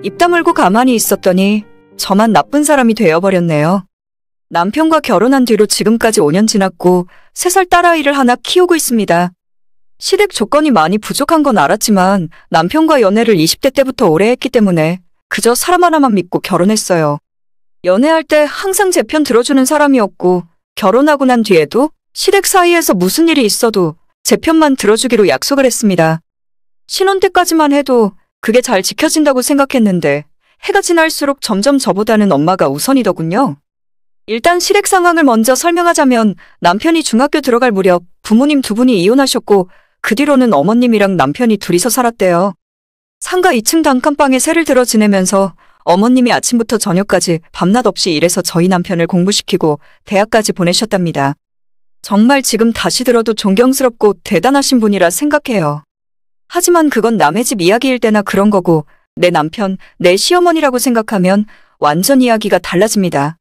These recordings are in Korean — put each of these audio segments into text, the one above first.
입 다물고 가만히 있었더니 저만 나쁜 사람이 되어버렸네요. 남편과 결혼한 뒤로 지금까지 5년 지났고 3살 딸아이를 하나 키우고 있습니다. 시댁 조건이 많이 부족한 건 알았지만 남편과 연애를 20대 때부터 오래 했기 때문에 그저 사람 하나만 믿고 결혼했어요. 연애할 때 항상 제 편 들어주는 사람이었고 결혼하고 난 뒤에도 시댁 사이에서 무슨 일이 있어도 제 편만 들어주기로 약속을 했습니다. 신혼 때까지만 해도 그게 잘 지켜진다고 생각했는데 해가 지날수록 점점 저보다는 엄마가 우선이더군요. 일단 시댁 상황을 먼저 설명하자면 남편이 중학교 들어갈 무렵 부모님 두 분이 이혼하셨고 그 뒤로는 어머님이랑 남편이 둘이서 살았대요. 상가 2층 단칸방에 새를 들어 지내면서 어머님이 아침부터 저녁까지 밤낮 없이 일해서 저희 남편을 공부시키고 대학까지 보내셨답니다. 정말 지금 다시 들어도 존경스럽고 대단하신 분이라 생각해요. 하지만 그건 남의 집 이야기일 때나 그런 거고 내 남편, 내 시어머니라고 생각하면 완전 이야기가 달라집니다.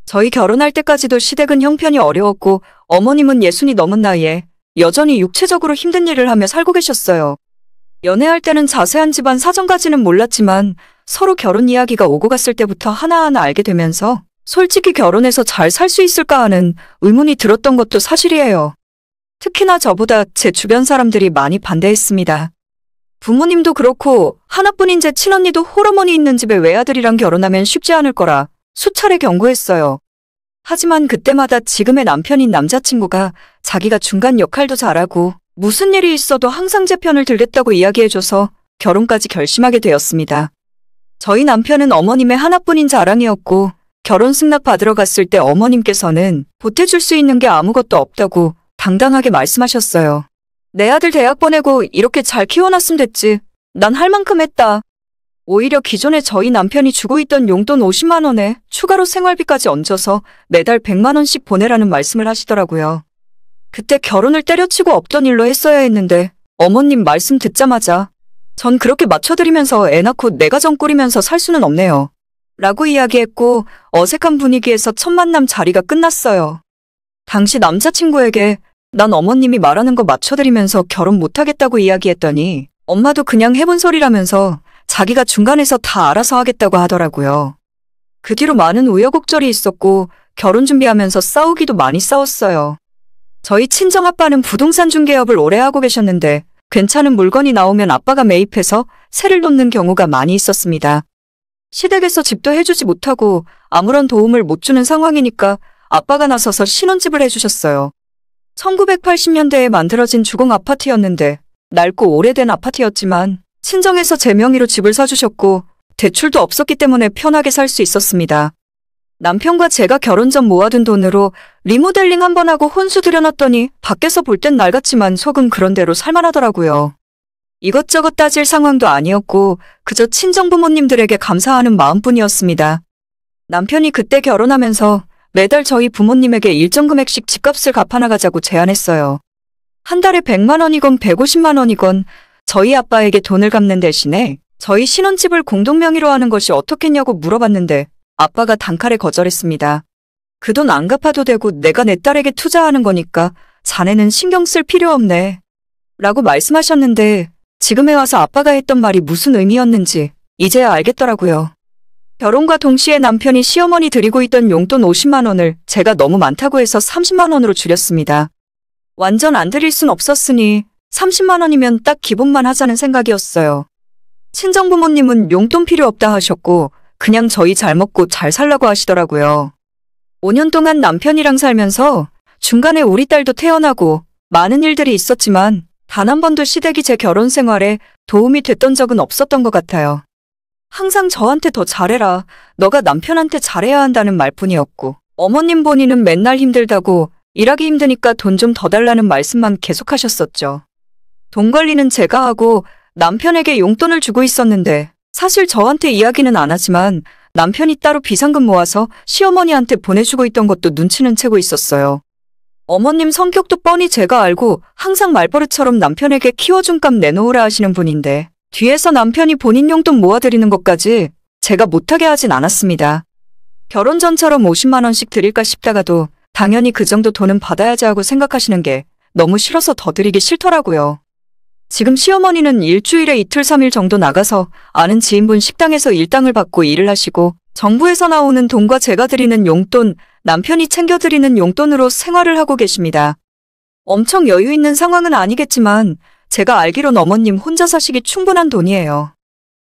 저희 결혼할 때까지도 시댁은 형편이 어려웠고 어머님은 60이 넘은 나이에 여전히 육체적으로 힘든 일을 하며 살고 계셨어요. 연애할 때는 자세한 집안 사정까지는 몰랐지만 서로 결혼 이야기가 오고 갔을 때부터 하나하나 알게 되면서 솔직히 결혼해서 잘 살 수 있을까 하는 의문이 들었던 것도 사실이에요. 특히나 저보다 제 주변 사람들이 많이 반대했습니다. 부모님도 그렇고 하나뿐인 제 친언니도 홀어머니 있는 집에 외아들이랑 결혼하면 쉽지 않을 거라 수차례 경고했어요. 하지만 그때마다 지금의 남편인 남자친구가 자기가 중간 역할도 잘하고 무슨 일이 있어도 항상 제 편을 들겠다고 이야기해줘서 결혼까지 결심하게 되었습니다. 저희 남편은 어머님의 하나뿐인 자랑이었고 결혼 승낙 받으러 갔을 때 어머님께서는 보태줄 수 있는 게 아무것도 없다고 당당하게 말씀하셨어요. 내 아들 대학 보내고 이렇게 잘 키워놨으면 됐지. 난 할 만큼 했다. 오히려 기존에 저희 남편이 주고 있던 용돈 50만 원에 추가로 생활비까지 얹어서 매달 100만 원씩 보내라는 말씀을 하시더라고요. 그때 결혼을 때려치고 없던 일로 했어야 했는데 어머님 말씀 듣자마자 전 그렇게 맞춰드리면서 애 낳고 내 가정 꾸리면서 살 수는 없네요. 라고 이야기했고 어색한 분위기에서 첫 만남 자리가 끝났어요. 당시 남자친구에게 난 어머님이 말하는 거 맞춰드리면서 결혼 못하겠다고 이야기했더니 엄마도 그냥 해본 소리라면서 자기가 중간에서 다 알아서 하겠다고 하더라고요. 그 뒤로 많은 우여곡절이 있었고 결혼 준비하면서 싸우기도 많이 싸웠어요. 저희 친정아빠는 부동산 중개업을 오래 하고 계셨는데 괜찮은 물건이 나오면 아빠가 매입해서 세를 놓는 경우가 많이 있었습니다. 시댁에서 집도 해주지 못하고 아무런 도움을 못 주는 상황이니까 아빠가 나서서 신혼집을 해주셨어요. 1980년대에 만들어진 주공 아파트였는데 낡고 오래된 아파트였지만 친정에서 제 명의로 집을 사주셨고 대출도 없었기 때문에 편하게 살 수 있었습니다. 남편과 제가 결혼 전 모아둔 돈으로 리모델링 한번 하고 혼수 들여놨더니 밖에서 볼 땐 낡았지만 속은 그런 대로 살만하더라고요. 이것저것 따질 상황도 아니었고 그저 친정부모님들에게 감사하는 마음뿐이었습니다. 남편이 그때 결혼하면서 매달 저희 부모님에게 일정 금액씩 집값을 갚아나가자고 제안했어요. 한 달에 100만 원이건 150만 원이건 저희 아빠에게 돈을 갚는 대신에 저희 신혼집을 공동명의로 하는 것이 어떻겠냐고 물어봤는데 아빠가 단칼에 거절했습니다. 그 돈 안 갚아도 되고 내가 내 딸에게 투자하는 거니까 자네는 신경 쓸 필요 없네. 라고 말씀하셨는데 지금에 와서 아빠가 했던 말이 무슨 의미였는지 이제야 알겠더라고요. 결혼과 동시에 남편이 시어머니 드리고 있던 용돈 50만 원을 제가 너무 많다고 해서 30만 원으로 줄였습니다. 완전 안 드릴 순 없었으니 30만 원이면 딱 기본만 하자는 생각이었어요. 친정부모님은 용돈 필요 없다 하셨고 그냥 저희 잘 먹고 잘 살라고 하시더라고요. 5년 동안 남편이랑 살면서 중간에 우리 딸도 태어나고 많은 일들이 있었지만 단 한 번도 시댁이 제 결혼 생활에 도움이 됐던 적은 없었던 것 같아요. 항상 저한테 더 잘해라, 너가 남편한테 잘해야 한다는 말뿐이었고 어머님 본인은 맨날 힘들다고 일하기 힘드니까 돈 좀 더 달라는 말씀만 계속하셨었죠. 돈 관리는 제가 하고 남편에게 용돈을 주고 있었는데 사실 저한테 이야기는 안 하지만 남편이 따로 비상금 모아서 시어머니한테 보내주고 있던 것도 눈치는 채고 있었어요. 어머님 성격도 뻔히 제가 알고 항상 말버릇처럼 남편에게 키워준 값 내놓으라 하시는 분인데 뒤에서 남편이 본인 용돈 모아드리는 것까지 제가 못하게 하진 않았습니다. 결혼 전처럼 50만 원씩 드릴까 싶다가도 당연히 그 정도 돈은 받아야지 하고 생각하시는 게 너무 싫어서 더 드리기 싫더라고요. 지금 시어머니는 일주일에 이틀 3일 정도 나가서 아는 지인분 식당에서 일당을 받고 일을 하시고 정부에서 나오는 돈과 제가 드리는 용돈, 남편이 챙겨드리는 용돈으로 생활을 하고 계십니다. 엄청 여유 있는 상황은 아니겠지만 제가 알기론 어머님 혼자 사시기 충분한 돈이에요.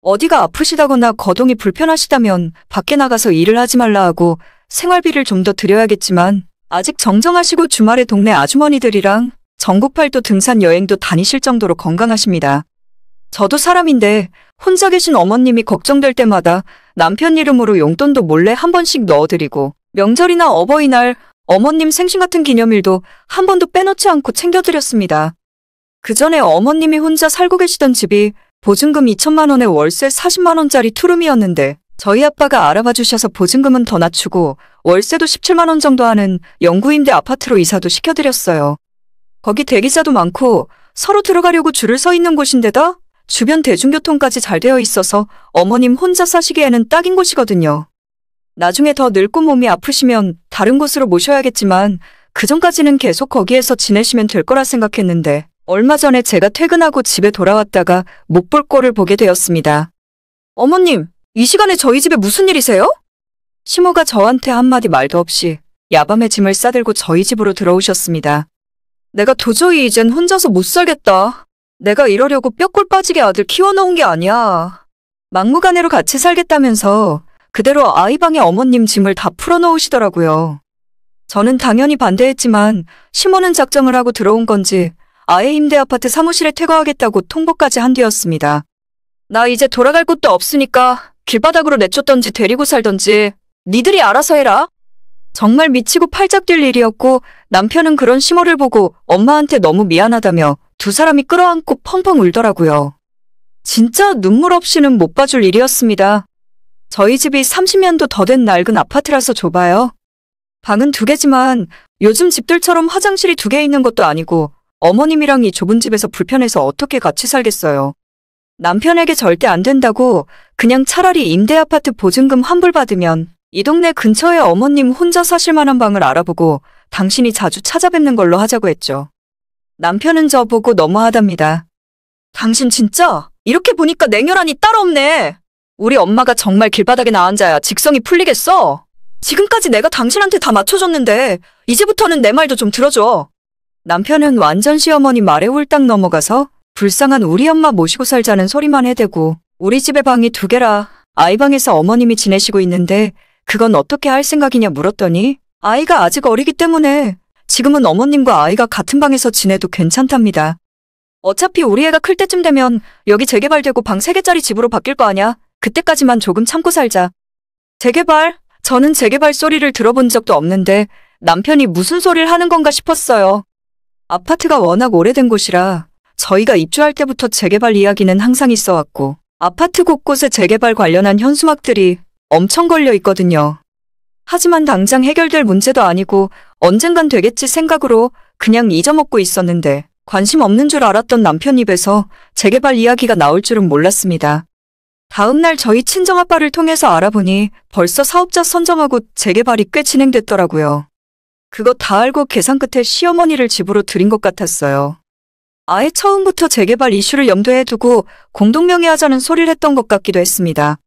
어디가 아프시다거나 거동이 불편하시다면 밖에 나가서 일을 하지 말라 하고 생활비를 좀 더 드려야겠지만 아직 정정하시고 주말에 동네 아주머니들이랑 전국 팔도 등산 여행도 다니실 정도로 건강하십니다. 저도 사람인데 혼자 계신 어머님이 걱정될 때마다 남편 이름으로 용돈도 몰래 한 번씩 넣어드리고 명절이나 어버이날, 어머님 생신 같은 기념일도 한 번도 빼놓지 않고 챙겨드렸습니다. 그 전에 어머님이 혼자 살고 계시던 집이 보증금 2천만 원에 월세 40만 원짜리 투룸이었는데 저희 아빠가 알아봐 주셔서 보증금은 더 낮추고 월세도 17만 원 정도 하는 영구임대 아파트로 이사도 시켜드렸어요. 거기 대기자도 많고 서로 들어가려고 줄을 서 있는 곳인데다 주변 대중교통까지 잘 되어 있어서 어머님 혼자 사시기에는 딱인 곳이거든요. 나중에 더 늙고 몸이 아프시면 다른 곳으로 모셔야겠지만 그전까지는 계속 거기에서 지내시면 될 거라 생각했는데 얼마 전에 제가 퇴근하고 집에 돌아왔다가 못 볼 꼴을 보게 되었습니다. 어머님, 이 시간에 저희 집에 무슨 일이세요? 시모가 저한테 한마디 말도 없이 야밤에 짐을 싸들고 저희 집으로 들어오셨습니다. 내가 도저히 이젠 혼자서 못 살겠다. 내가 이러려고 뼈골 빠지게 아들 키워놓은 게 아니야. 막무가내로 같이 살겠다면서 그대로 아이 방에 어머님 짐을 다 풀어놓으시더라고요. 저는 당연히 반대했지만 시모는 작정을 하고 들어온 건지 아예 임대 아파트 사무실에 퇴거하겠다고 통보까지 한 뒤였습니다. 나 이제 돌아갈 곳도 없으니까 길바닥으로 내쫓던지 데리고 살던지 니들이 알아서 해라. 정말 미치고 팔짝 뛸 일이었고 남편은 그런 시모를 보고 엄마한테 너무 미안하다며 두 사람이 끌어안고 펑펑 울더라고요. 진짜 눈물 없이는 못 봐줄 일이었습니다. 저희 집이 30년도 더 된 낡은 아파트라서 좁아요. 방은 2개지만 요즘 집들처럼 화장실이 2개 있는 것도 아니고 어머님이랑 이 좁은 집에서 불편해서 어떻게 같이 살겠어요. 남편에게 절대 안 된다고 그냥 차라리 임대 아파트 보증금 환불받으면 이 동네 근처에 어머님 혼자 사실 만한 방을 알아보고 당신이 자주 찾아뵙는 걸로 하자고 했죠. 남편은 저보고 너무하답니다. 당신 진짜 이렇게 보니까 냉혈한이 따로 없네. 우리 엄마가 정말 길바닥에 나앉아야 직성이 풀리겠어. 지금까지 내가 당신한테 다 맞춰줬는데 이제부터는 내 말도 좀 들어줘. 남편은 완전 시어머니 말에 홀딱 넘어가서 불쌍한 우리 엄마 모시고 살자는 소리만 해대고 우리 집에 방이 2개라 아이 방에서 어머님이 지내시고 있는데 그건 어떻게 할 생각이냐 물었더니 아이가 아직 어리기 때문에 지금은 어머님과 아이가 같은 방에서 지내도 괜찮답니다. 어차피 우리 애가 클 때쯤 되면 여기 재개발되고 방 3개짜리 집으로 바뀔 거 아냐. 그때까지만 조금 참고 살자. 재개발? 저는 재개발 소리를 들어본 적도 없는데 남편이 무슨 소리를 하는 건가 싶었어요. 아파트가 워낙 오래된 곳이라 저희가 입주할 때부터 재개발 이야기는 항상 있어왔고 아파트 곳곳에 재개발 관련한 현수막들이 엄청 걸려 있거든요. 하지만 당장 해결될 문제도 아니고 언젠간 되겠지 생각으로 그냥 잊어먹고 있었는데 관심 없는 줄 알았던 남편 입에서 재개발 이야기가 나올 줄은 몰랐습니다. 다음 날 저희 친정아빠를 통해서 알아보니 벌써 사업자 선정하고 재개발이 꽤 진행됐더라고요. 그거 다 알고 계산 끝에 시어머니를 집으로 들인 것 같았어요. 아예 처음부터 재개발 이슈를 염두에 두고 공동명의하자는 소리를 했던 것 같기도 했습니다.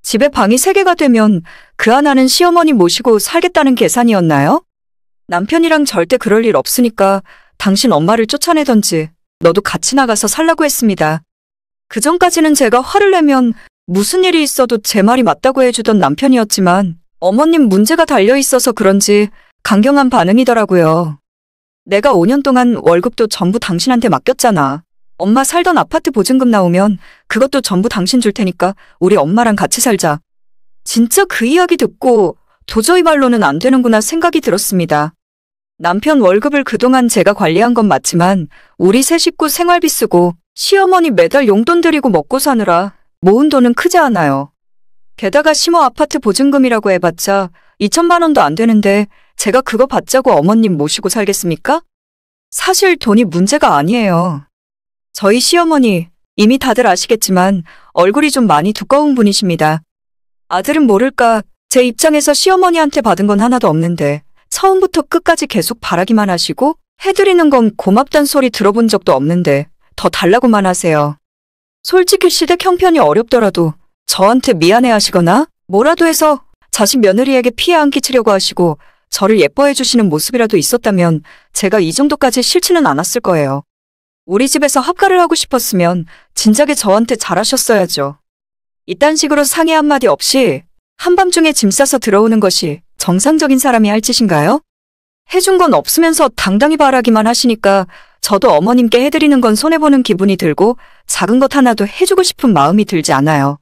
집에 방이 3개가 되면 그 하나는 시어머니 모시고 살겠다는 계산이었나요? 남편이랑 절대 그럴 일 없으니까 당신 엄마를 쫓아내던지 너도 같이 나가서 살라고 했습니다. 그전까지는 제가 화를 내면 무슨 일이 있어도 제 말이 맞다고 해주던 남편이었지만 어머님 문제가 달려있어서 그런지 강경한 반응이더라고요. 내가 5년 동안 월급도 전부 당신한테 맡겼잖아. 엄마 살던 아파트 보증금 나오면 그것도 전부 당신 줄 테니까 우리 엄마랑 같이 살자. 진짜 그 이야기 듣고 도저히 말로는 안 되는구나 생각이 들었습니다. 남편 월급을 그동안 제가 관리한 건 맞지만 우리 세 식구 생활비 쓰고 시어머니 매달 용돈 드리고 먹고 사느라 모은 돈은 크지 않아요. 게다가 시모 아파트 보증금이라고 해봤자 2천만 원도 안 되는데 제가 그거 받자고 어머님 모시고 살겠습니까? 사실 돈이 문제가 아니에요. 저희 시어머니 이미 다들 아시겠지만 얼굴이 좀 많이 두꺼운 분이십니다. 아들은 모를까 제 입장에서 시어머니한테 받은 건 하나도 없는데 처음부터 끝까지 계속 바라기만 하시고 해드리는 건 고맙단 소리 들어본 적도 없는데 더 달라고만 하세요. 솔직히 시댁 형편이 어렵더라도 저한테 미안해 하시거나 뭐라도 해서 자식 며느리에게 피해 안 끼치려고 하시고 저를 예뻐해 주시는 모습이라도 있었다면 제가 이 정도까지 싫지는 않았을 거예요. 우리 집에서 합가를 하고 싶었으면 진작에 저한테 잘하셨어야죠. 이딴 식으로 상의 한마디 없이 한밤중에 짐 싸서 들어오는 것이 정상적인 사람이 할 짓인가요? 해준 건 없으면서 당당히 바라기만 하시니까 저도 어머님께 해드리는 건 손해보는 기분이 들고 작은 것 하나도 해주고 싶은 마음이 들지 않아요.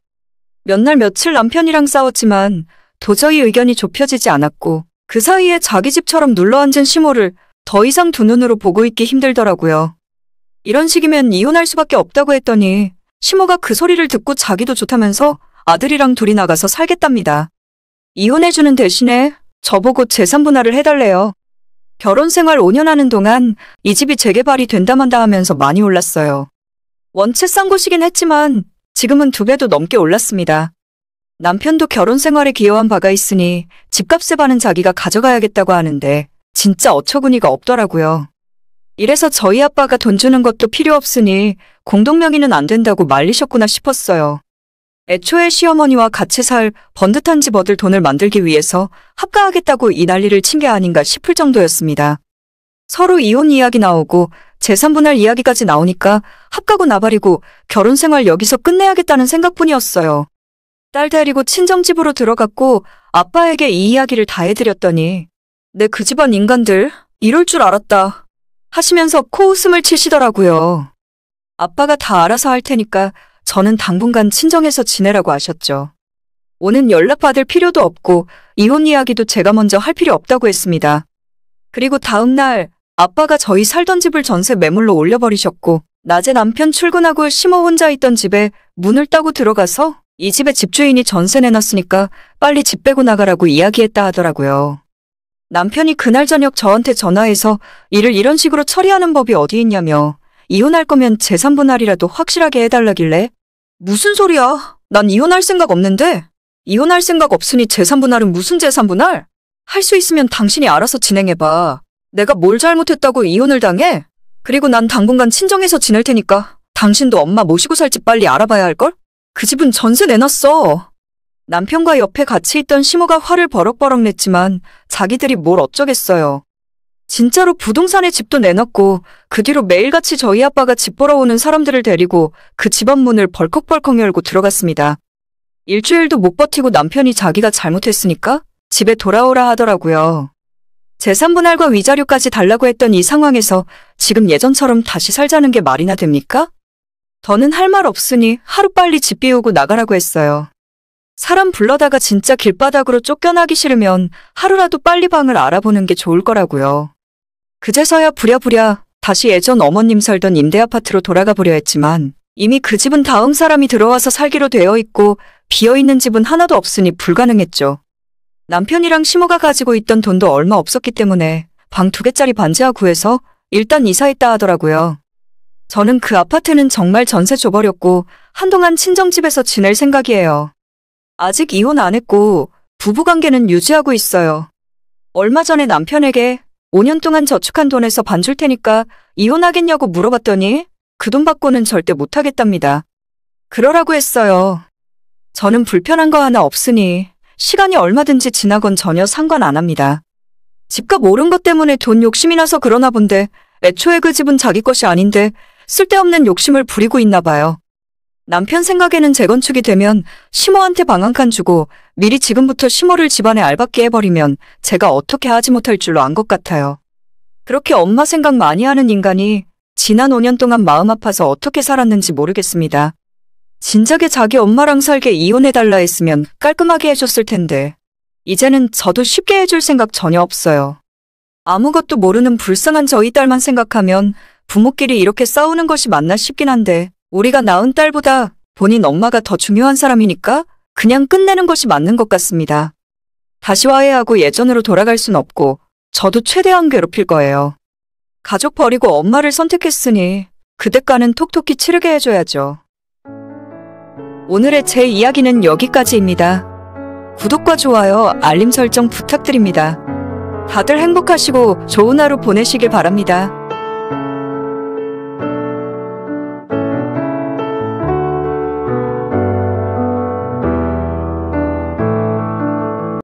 몇 날 며칠 남편이랑 싸웠지만 도저히 의견이 좁혀지지 않았고 그 사이에 자기 집처럼 눌러앉은 시모를 더 이상 두 눈으로 보고 있기 힘들더라고요. 이런 식이면 이혼할 수밖에 없다고 했더니 시모가 그 소리를 듣고 자기도 좋다면서 아들이랑 둘이 나가서 살겠답니다. 이혼해주는 대신에 저보고 재산 분할을 해달래요. 결혼 생활 5년 하는 동안 이 집이 재개발이 된다 만다 하면서 많이 올랐어요. 원체 싼 곳이긴 했지만 지금은 2배도 넘게 올랐습니다. 남편도 결혼 생활에 기여한 바가 있으니 집값의 반은 자기가 가져가야겠다고 하는데 진짜 어처구니가 없더라고요. 이래서 저희 아빠가 돈 주는 것도 필요 없으니 공동명의는 안 된다고 말리셨구나 싶었어요. 애초에 시어머니와 같이 살 번듯한 집 얻을 돈을 만들기 위해서 합가하겠다고 이 난리를 친 게 아닌가 싶을 정도였습니다. 서로 이혼 이야기 나오고 재산 분할 이야기까지 나오니까 합가고 나발이고 결혼 생활 여기서 끝내야겠다는 생각뿐이었어요. 딸 데리고 친정집으로 들어갔고 아빠에게 이 이야기를 다 해드렸더니 내 그 집안 인간들 이럴 줄 알았다 하시면서 코웃음을 치시더라고요. 아빠가 다 알아서 할 테니까 저는 당분간 친정에서 지내라고 하셨죠. 오는 연락받을 필요도 없고 이혼 이야기도 제가 먼저 할 필요 없다고 했습니다. 그리고 다음 날 아빠가 저희 살던 집을 전세 매물로 올려버리셨고 낮에 남편 출근하고 시모 혼자 있던 집에 문을 따고 들어가서 이 집의 집주인이 전세 내놨으니까 빨리 집 빼고 나가라고 이야기했다 하더라고요. 남편이 그날 저녁 저한테 전화해서 일을 이런 식으로 처리하는 법이 어디 있냐며 이혼할 거면 재산 분할이라도 확실하게 해달라길래 무슨 소리야? 난 이혼할 생각 없는데 이혼할 생각 없으니 재산 분할은 무슨 재산 분할? 할 수 있으면 당신이 알아서 진행해봐. 내가 뭘 잘못했다고 이혼을 당해? 그리고 난 당분간 친정에서 지낼 테니까 당신도 엄마 모시고 살 집 빨리 알아봐야 할걸? 그 집은 전세 내놨어. 남편과 옆에 같이 있던 시모가 화를 버럭버럭 냈지만 자기들이 뭘 어쩌겠어요. 진짜로 부동산에 집도 내놨고 그 뒤로 매일같이 저희 아빠가 집 보러 오는 사람들을 데리고 그 집 앞문을 벌컥벌컥 열고 들어갔습니다. 일주일도 못 버티고 남편이 자기가 잘못했으니까 집에 돌아오라 하더라고요. 재산 분할과 위자료까지 달라고 했던 이 상황에서 지금 예전처럼 다시 살자는 게 말이나 됩니까? 더는 할 말 없으니 하루빨리 집 비우고 나가라고 했어요. 사람 불러다가 진짜 길바닥으로 쫓겨나기 싫으면 하루라도 빨리 방을 알아보는 게 좋을 거라고요. 그제서야 부랴부랴 다시 예전 어머님 살던 임대아파트로 돌아가 보려 했지만 이미 그 집은 다음 사람이 들어와서 살기로 되어 있고 비어있는 집은 하나도 없으니 불가능했죠. 남편이랑 시모가 가지고 있던 돈도 얼마 없었기 때문에 방 2개짜리 반지하 구해서 일단 이사했다 하더라고요. 저는 그 아파트는 정말 전세 줘버렸고 한동안 친정집에서 지낼 생각이에요. 아직 이혼 안 했고 부부관계는 유지하고 있어요. 얼마 전에 남편에게 5년 동안 저축한 돈에서 반 줄 테니까 이혼하겠냐고 물어봤더니 그 돈 받고는 절대 못하겠답니다. 그러라고 했어요. 저는 불편한 거 하나 없으니 시간이 얼마든지 지나건 전혀 상관 안 합니다. 집값 오른 것 때문에 돈 욕심이 나서 그러나 본데 애초에 그 집은 자기 것이 아닌데 쓸데없는 욕심을 부리고 있나 봐요. 남편 생각에는 재건축이 되면 시모한테 방 한 칸 주고 미리 지금부터 시모를 집안에 알박기 해버리면 제가 어떻게 하지 못할 줄로 안 것 같아요. 그렇게 엄마 생각 많이 하는 인간이 지난 5년 동안 마음 아파서 어떻게 살았는지 모르겠습니다. 진작에 자기 엄마랑 살게 이혼해달라 했으면 깔끔하게 해줬을 텐데 이제는 저도 쉽게 해줄 생각 전혀 없어요. 아무것도 모르는 불쌍한 저희 딸만 생각하면 부모끼리 이렇게 싸우는 것이 맞나 싶긴 한데 우리가 낳은 딸보다 본인 엄마가 더 중요한 사람이니까 그냥 끝내는 것이 맞는 것 같습니다. 다시 화해하고 예전으로 돌아갈 순 없고 저도 최대한 괴롭힐 거예요. 가족 버리고 엄마를 선택했으니 그 대가는 톡톡히 치르게 해줘야죠. 오늘의 제 이야기는 여기까지입니다. 구독과 좋아요, 알림 설정 부탁드립니다. 다들 행복하시고 좋은 하루 보내시길 바랍니다.